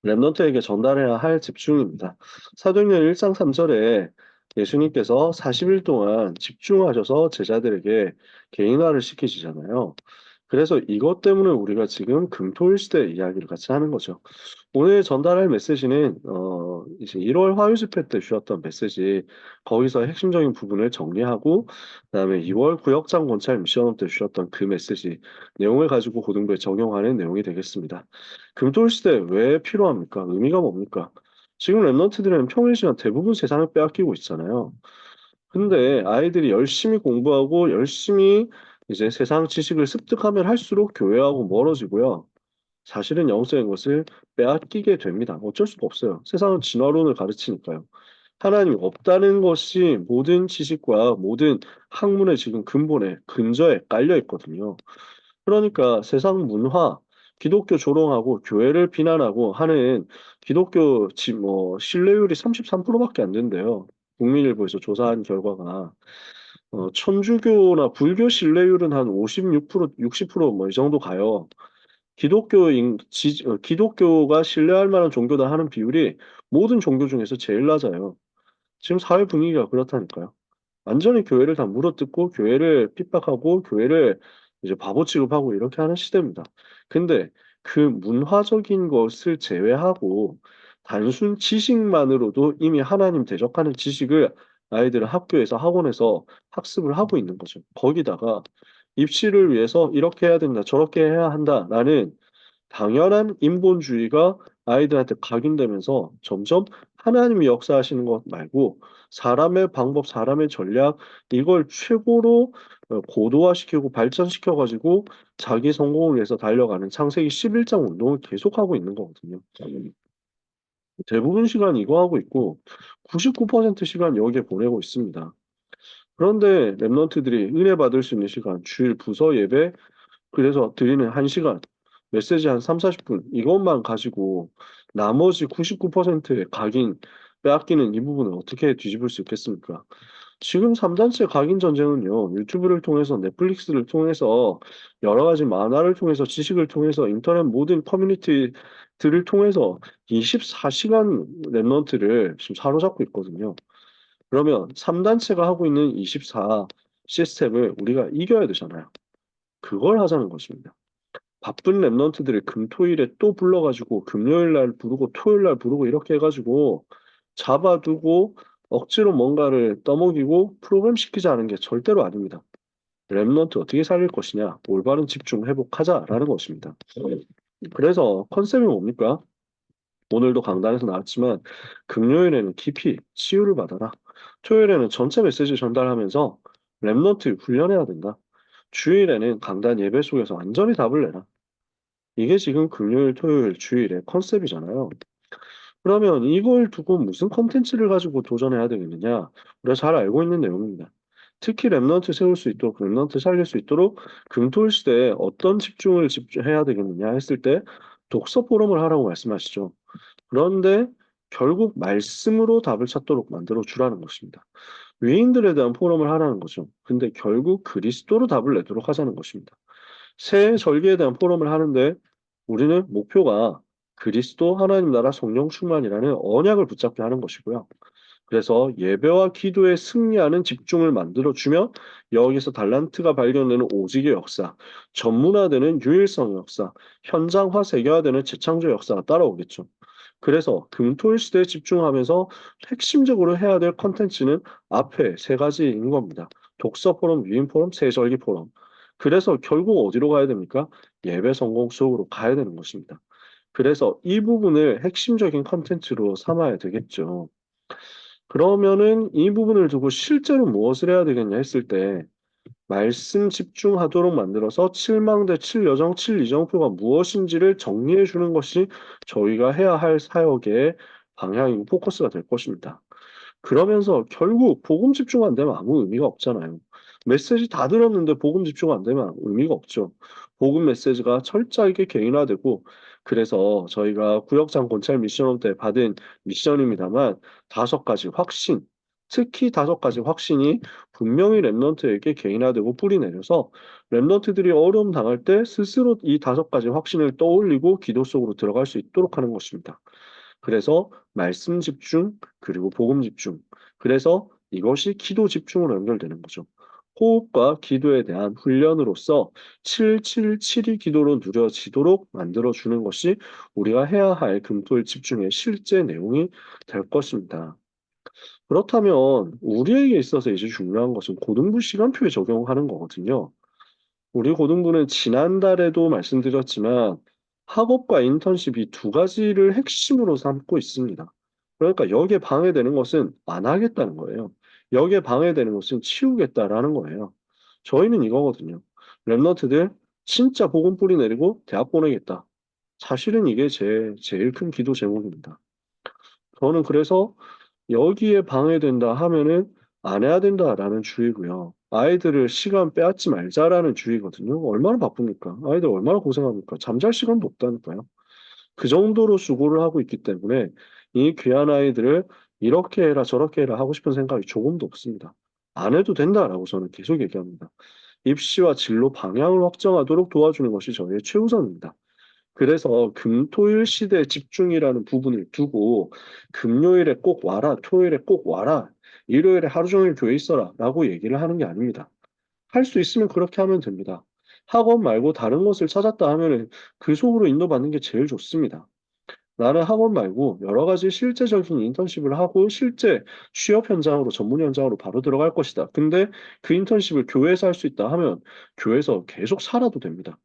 랩넌트에게 전달해야 할 집중입니다. 사도행전 1장 3절에 예수님께서 40일 동안 집중하셔서 제자들에게 개인화를 시키시잖아요. 그래서 이것 때문에 우리가 지금 금토일 시대 이야기를 같이 하는 거죠. 오늘 전달할 메시지는 이제 1월 화요 집회 때 주셨던 메시지 거기서 핵심적인 부분을 정리하고 그다음에 2월 구역장 권찰 미션업 때 주셨던 그 메시지 내용을 가지고 고등부에 적용하는 내용이 되겠습니다. 금토일 시대 왜 필요합니까? 의미가 뭡니까? 지금 랩런트들은 평일 시간 대부분 세상을 빼앗기고 있잖아요. 근데 아이들이 열심히 공부하고 열심히 이제 세상 지식을 습득하면 할수록 교회하고 멀어지고요. 사실은 영적인 것을 빼앗기게 됩니다. 어쩔 수가 없어요. 세상은 진화론을 가르치니까요. 하나님이 없다는 것이 모든 지식과 모든 학문의 지금 근본에 근저에 깔려 있거든요. 그러니까 세상 문화, 기독교 조롱하고 교회를 비난하고 하는 기독교 신뢰율이 33%밖에 안 된대요. 국민일보에서 조사한 결과가 천주교나 불교 신뢰율은 한 56%, 60%뭐 이 정도 가요. 기독교가 신뢰할 만한 종교다 하는 비율이 모든 종교 중에서 제일 낮아요. 지금 사회 분위기가 그렇다니까요. 완전히 교회를 다 물어뜯고 교회를 핍박하고 교회를 이제 바보 취급하고 이렇게 하는 시대입니다. 근데 그 문화적인 것을 제외하고 단순 지식만으로도 이미 하나님 대적하는 지식을 아이들은 학교에서 학원에서 학습을 하고 있는 거죠. 거기다가 입시를 위해서 이렇게 해야 된다, 저렇게 해야 한다라는 당연한 인본주의가 아이들한테 각인되면서 점점 하나님이 역사하시는 것 말고 사람의 방법, 사람의 전략 이걸 최고로 고도화시키고 발전시켜 가지고 자기 성공을 위해서 달려가는 창세기 11장 운동을 계속하고 있는 거거든요. 대부분 시간 이거 하고 있고 99% 시간 여기에 보내고 있습니다. 그런데 랩런트들이 은혜 받을 수 있는 시간, 주일 부서 예배 그래서 드리는 1시간, 메시지 한 3, 40분 이것만 가지고 나머지 99%의 각인 빼앗기는 이 부분을 어떻게 뒤집을 수 있겠습니까? 지금 3단체 각인 전쟁은요. 유튜브를 통해서 넷플릭스를 통해서 여러 가지 만화를 통해서 지식을 통해서 인터넷 모든 커뮤니티들을 통해서 24시간 랩런트를 지금 사로잡고 있거든요. 그러면 3단체가 하고 있는 24 시스템을 우리가 이겨야 되잖아요. 그걸 하자는 것입니다. 바쁜 랩런트들을 금토일에 또 불러가지고 금요일 날 부르고 토요일 날 부르고 이렇게 해가지고 잡아두고 억지로 뭔가를 떠먹이고 프로그램 시키자는 게 절대로 아닙니다. 랩런트 어떻게 살릴 것이냐, 올바른 집중 회복하자라는 것입니다. 그래서 컨셉이 뭡니까? 오늘도 강단에서 나왔지만 금요일에는 깊이 치유를 받아라. 토요일에는 전체 메시지 전달하면서 랩런트 훈련해야 된다. 주일에는 강단 예배 속에서 완전히 답을 내라. 이게 지금 금요일, 토요일, 주일의 컨셉이잖아요. 그러면 이걸 두고 무슨 컨텐츠를 가지고 도전해야 되겠느냐? 우리가 잘 알고 있는 내용입니다. 특히 랩넌트 세울 수 있도록, 랩넌트 살릴 수 있도록 금토일 시대에 어떤 집중을 집중해야 되겠느냐 했을 때 독서 포럼을 하라고 말씀하시죠. 그런데 결국 말씀으로 답을 찾도록 만들어 주라는 것입니다. 위인들에 대한 포럼을 하라는 거죠. 근데 결국 그리스도로 답을 내도록 하자는 것입니다. 새해 절기에 대한 포럼을 하는데 우리는 목표가 그리스도 하나님 나라 성령 충만이라는 언약을 붙잡게 하는 것이고요. 그래서 예배와 기도에 승리하는 집중을 만들어주며 여기서 달란트가 발견되는 오직의 역사, 전문화되는 유일성 역사, 현장화 세계화되는 재창조 역사가 따라오겠죠. 그래서 금토일 시대에 집중하면서 핵심적으로 해야 될 컨텐츠는 앞에 세 가지인 겁니다. 독서 포럼, 유인 포럼, 새절기 포럼. 그래서 결국 어디로 가야 됩니까? 예배 성공 수업으로 가야 되는 것입니다. 그래서 이 부분을 핵심적인 컨텐츠로 삼아야 되겠죠. 그러면은 이 부분을 두고 실제로 무엇을 해야 되겠냐 했을 때 말씀 집중하도록 만들어서 7망대 7여정 7이정표가 무엇인지를 정리해 주는 것이 저희가 해야 할 사역의 방향이고 포커스가 될 것입니다. 그러면서 결국 복음 집중 안 되면 아무 의미가 없잖아요. 메시지 다 들었는데 복음 집중 안 되면 의미가 없죠. 복음 메시지가 철저하게 개인화되고 그래서 저희가 구역장 권찰 미션홈 때 받은 미션입니다만 5가지 확신, 특히 5가지 확신이 분명히 랩넌트에게 개인화되고 뿌리내려서 랩넌트들이 어려움 당할 때 스스로 이 5가지 확신을 떠올리고 기도 속으로 들어갈 수 있도록 하는 것입니다. 그래서 말씀 집중, 그리고 복음 집중. 그래서 이것이 기도 집중으로 연결되는 거죠. 호흡과 기도에 대한 훈련으로서 777이 기도로 누려지도록 만들어주는 것이 우리가 해야 할 금토일 집중의 실제 내용이 될 것입니다. 그렇다면 우리에게 있어서 이제 중요한 것은 고등부 시간표에 적용하는 거거든요. 우리 고등부는 지난달에도 말씀드렸지만 학업과 인턴십 이 2가지를 핵심으로 삼고 있습니다. 그러니까 여기에 방해되는 것은 안 하겠다는 거예요. 여기에 방해되는 것은 치우겠다라는 거예요. 저희는 이거거든요. 랩런트들 진짜 복음 뿌리 내리고 대학 보내겠다. 사실은 이게 제일 큰 기도 제목입니다. 저는 그래서 여기에 방해된다 하면은 안 해야 된다라는 주의고요. 아이들을 시간 빼앗지 말자라는 주의거든요. 얼마나 바쁩니까? 아이들 얼마나 고생합니까? 잠잘 시간도 없다니까요. 그 정도로 수고를 하고 있기 때문에 이 귀한 아이들을 이렇게 해라 저렇게 해라 하고 싶은 생각이 조금도 없습니다. 안 해도 된다라고 저는 계속 얘기합니다. 입시와 진로 방향을 확정하도록 도와주는 것이 저희의 최우선입니다. 그래서 금토일 시대 집중이라는 부분을 두고 금요일에 꼭 와라, 토요일에 꼭 와라, 일요일에 하루 종일 교회 있어라 라고 얘기를 하는 게 아닙니다. 할 수 있으면 그렇게 하면 됩니다. 학원 말고 다른 것을 찾았다 하면은 그 속으로 인도받는 게 제일 좋습니다. 나는 학원 말고 여러 가지 실제적인 인턴십을 하고 실제 취업 현장으로 전문 현장으로 바로 들어갈 것이다. 근데 그 인턴십을 교회에서 할 수 있다 하면 교회에서 계속 살아도 됩니다.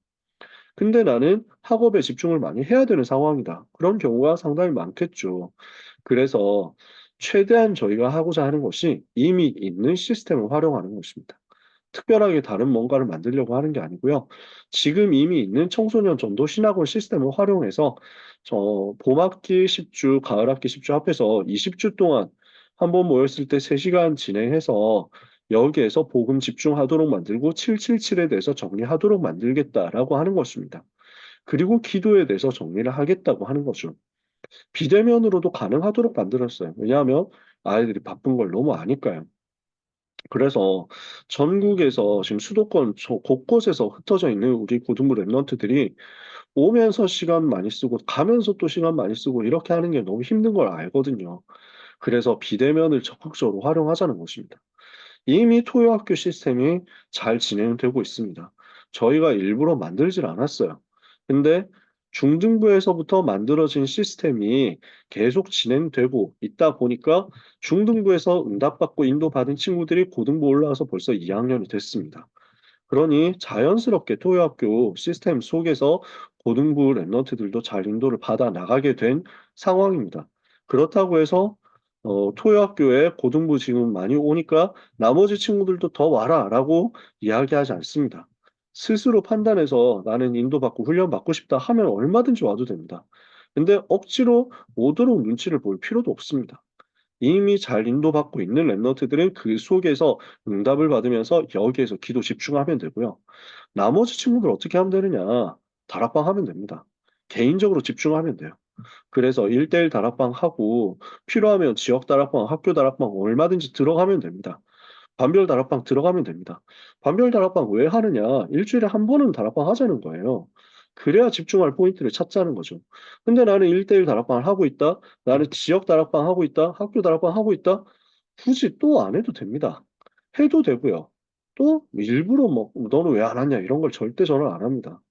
근데 나는 학업에 집중을 많이 해야 되는 상황이다. 그런 경우가 상당히 많겠죠. 그래서 최대한 저희가 하고자 하는 것이 이미 있는 시스템을 활용하는 것입니다. 특별하게 다른 뭔가를 만들려고 하는 게 아니고요. 지금 이미 있는 청소년 전도 신학원 시스템을 활용해서 봄학기 10주, 가을학기 10주 합해서 20주 동안 한 번 모였을 때 3시간 진행해서 여기에서 복음 집중하도록 만들고 777에 대해서 정리하도록 만들겠다라고 하는 것입니다. 그리고 기도에 대해서 정리를 하겠다고 하는 거죠. 비대면으로도 가능하도록 만들었어요. 왜냐하면 아이들이 바쁜 걸 너무 아니까요. 그래서 전국에서 지금 수도권 곳곳에서 흩어져 있는 우리 고등부 랩런트들이 오면서 시간 많이 쓰고 가면서 또 시간 많이 쓰고 이렇게 하는 게 너무 힘든 걸 알거든요. 그래서 비대면을 적극적으로 활용하자는 것입니다. 이미 토요학교 시스템이 잘 진행되고 있습니다. 저희가 일부러 만들질 않았어요. 근데 중등부에서부터 만들어진 시스템이 계속 진행되고 있다 보니까 중등부에서 응답받고 인도받은 친구들이 고등부 올라와서 벌써 2학년이 됐습니다. 그러니 자연스럽게 토요학교 시스템 속에서 고등부 랩런트들도 잘 인도를 받아 나가게 된 상황입니다. 그렇다고 해서 토요학교에 고등부 지금 많이 오니까 나머지 친구들도 더 와라라고 이야기하지 않습니다. 스스로 판단해서 나는 인도받고 훈련받고 싶다 하면 얼마든지 와도 됩니다. 근데 억지로 오도록 눈치를 볼 필요도 없습니다. 이미 잘 인도받고 있는 랩런트들은 그 속에서 응답을 받으면서 여기에서 기도 집중하면 되고요. 나머지 친구들 어떻게 하면 되느냐? 다락방 하면 됩니다. 개인적으로 집중하면 돼요. 그래서 1대1 다락방 하고 필요하면 지역 다락방, 학교 다락방 얼마든지 들어가면 됩니다. 반별 다락방 들어가면 됩니다. 반별 다락방 왜 하느냐? 일주일에 한 번은 다락방 하자는 거예요. 그래야 집중할 포인트를 찾자는 거죠. 근데 나는 1대1 다락방을 하고 있다. 나는 지역 다락방 하고 있다. 학교 다락방 하고 있다. 굳이 또 안 해도 됩니다. 해도 되고요. 또 일부러 뭐 너는 왜 안 하냐 이런 걸 절대 저는 안 합니다.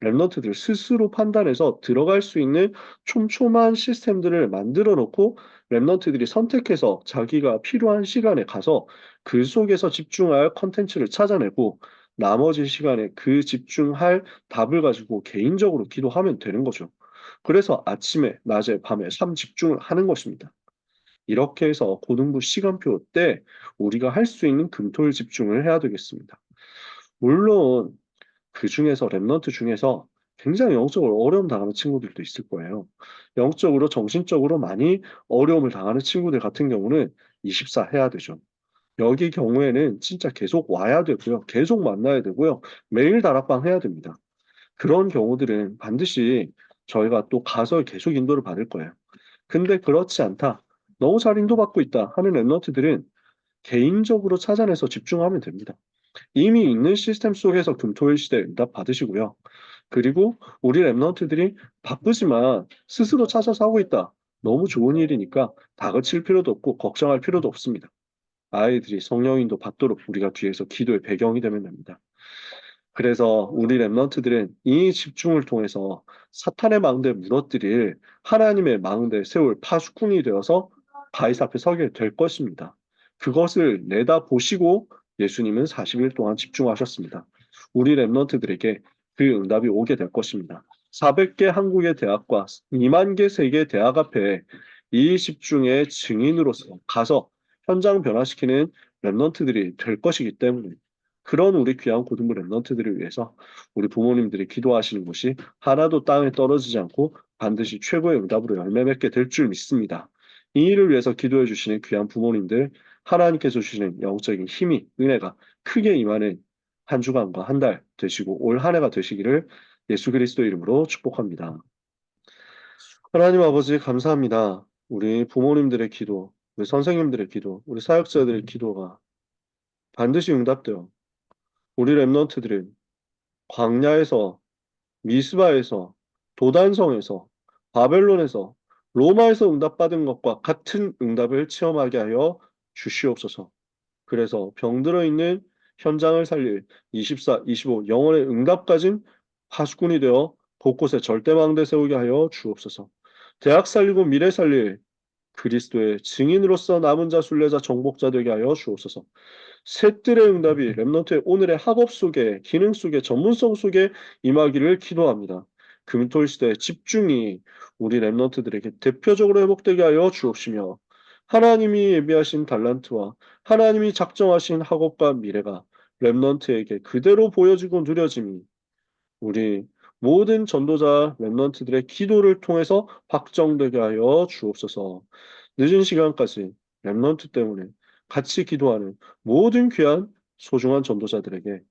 랩런트들 스스로 판단해서 들어갈 수 있는 촘촘한 시스템들을 만들어 놓고 랩런트들이 선택해서 자기가 필요한 시간에 가서 그 속에서 집중할 컨텐츠를 찾아내고 나머지 시간에 그 집중할 답을 가지고 개인적으로 기도하면 되는 거죠. 그래서 아침에, 낮에, 밤에 3집중을 하는 것입니다. 이렇게 해서 고등부 시간표 때 우리가 할 수 있는 금토일 집중을 해야 되겠습니다. 물론 그 중에서 랩런트 중에서 굉장히 영적으로 어려움 당하는 친구들도 있을 거예요. 영적으로 정신적으로 많이 어려움을 당하는 친구들 같은 경우는 24 해야 되죠. 여기 경우에는 진짜 계속 와야 되고요. 계속 만나야 되고요. 매일 다락방 해야 됩니다. 그런 경우들은 반드시 저희가 또 가서 계속 인도를 받을 거예요. 근데 그렇지 않다. 너무 잘 인도받고 있다 하는 랩런트들은 개인적으로 찾아내서 집중하면 됩니다. 이미 있는 시스템 속에서 금토일 시대 응답 받으시고요. 그리고 우리 랩런트들이 바쁘지만 스스로 찾아서 하고 있다. 너무 좋은 일이니까 다그칠 필요도 없고 걱정할 필요도 없습니다. 아이들이 성령인도 받도록 우리가 뒤에서 기도의 배경이 되면 됩니다. 그래서 우리 랩런트들은 이 집중을 통해서 사탄의 망대에 무너뜨릴 하나님의 망대에 세울 파수꾼이 되어서 바이스 앞에 서게 될 것입니다. 그것을 내다보시고 예수님은 40일 동안 집중하셨습니다. 우리 랩런트들에게 그 응답이 오게 될 것입니다. 400개 한국의 대학과 2만 개 세계 대학 앞에 이 집중의 증인으로서 가서 현장 변화시키는 랩런트들이 될 것이기 때문에 그런 우리 귀한 고등부 랩런트들을 위해서 우리 부모님들이 기도하시는 것이 하나도 땅에 떨어지지 않고 반드시 최고의 응답으로 열매 맺게 될 줄 믿습니다. 이 일을 위해서 기도해 주시는 귀한 부모님들, 하나님께서 주시는 영적인 힘이, 은혜가 크게 임하는 한 주간과 한 달 되시고 올 한 해가 되시기를 예수 그리스도 이름으로 축복합니다. 하나님 아버지 감사합니다. 우리 부모님들의 기도, 우리 선생님들의 기도, 우리 사역자들의 기도가 반드시 응답되어 우리 랩런트들은 광야에서, 미스바에서, 도단성에서, 바벨론에서, 로마에서 응답받은 것과 같은 응답을 체험하게 하여 주시옵소서. 그래서 병들어 있는 현장을 살릴 24, 25 영혼의 응답 가진 파수꾼이 되어 곳곳에 절대망대 세우게 하여 주옵소서. 대학 살리고 미래 살릴 그리스도의 증인으로서 남은 자, 순례자, 정복자 되게 하여 주옵소서. 셋들의 응답이 랩넌트의 오늘의 학업 속에, 기능 속에, 전문성 속에 임하기를 기도합니다. 금토일 시대의 집중이 우리 랩넌트들에게 대표적으로 회복되게 하여 주옵시며 하나님이 예비하신 달란트와 하나님이 작정하신 학업과 미래가 랩넌트에게 그대로 보여지고 누려짐이 우리 모든 전도자 랩넌트들의 기도를 통해서 확정되게 하여 주옵소서. 늦은 시간까지 랩넌트 때문에 같이 기도하는 모든 귀한 소중한 전도자들에게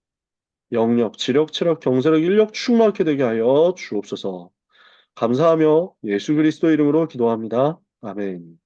영력, 지력, 체력, 경제력, 인력 충만케 되게 하여 주옵소서. 감사하며 예수 그리스도 이름으로 기도합니다. 아멘.